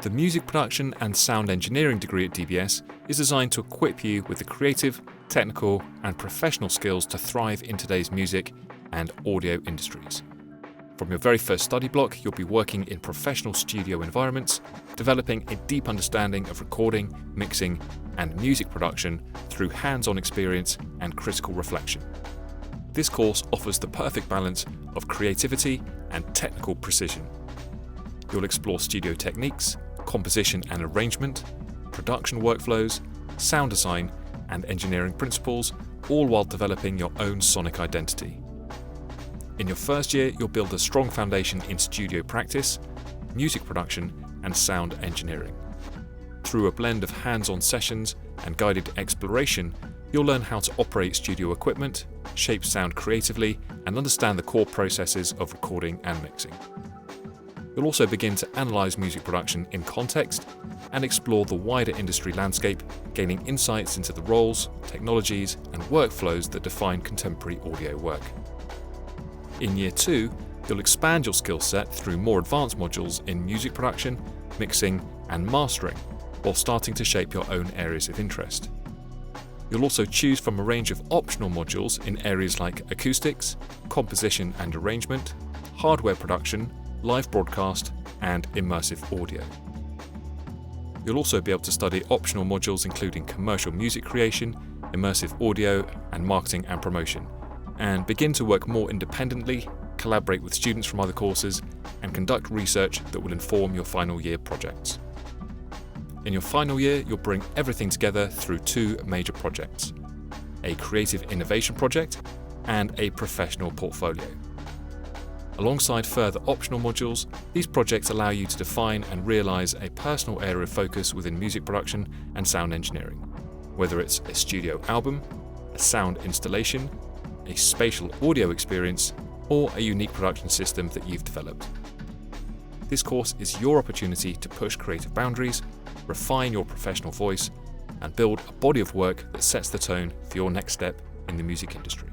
The Music Production and Sound Engineering degree at dBs is designed to equip you with the creative, technical and professional skills to thrive in today's music and audio industries. From your very first study block, you'll be working in professional studio environments, developing a deep understanding of recording, mixing and music production through hands-on experience and critical reflection. This course offers the perfect balance of creativity and technical precision. You'll explore studio techniques, composition and arrangement, production workflows, sound design and engineering principles, all while developing your own sonic identity. In your first year, you'll build a strong foundation in studio practice, music production and sound engineering. Through a blend of hands-on sessions and guided exploration, you'll learn how to operate studio equipment, shape sound creatively, and understand the core processes of recording and mixing. You'll also begin to analyse music production in context and explore the wider industry landscape, gaining insights into the roles, technologies, and workflows that define contemporary audio work. In Year 2, you'll expand your skill set through more advanced modules in music production, mixing, and mastering, while starting to shape your own areas of interest. You'll also choose from a range of optional modules in areas like acoustics, composition and arrangement, hardware production, live broadcast, and immersive audio. You'll also be able to study optional modules including commercial music creation, immersive audio, and marketing and promotion, and begin to work more independently, collaborate with students from other courses, and conduct research that will inform your final year projects. In your final year, you'll bring everything together through two major projects: a creative innovation project and a professional portfolio. Alongside further optional modules, these projects allow you to define and realise a personal area of focus within music production and sound engineering, whether it's a studio album, a sound installation, a spatial audio experience, or a unique production system that you've developed. This course is your opportunity to push creative boundaries, refine your professional voice, and build a body of work that sets the tone for your next step in the music industry.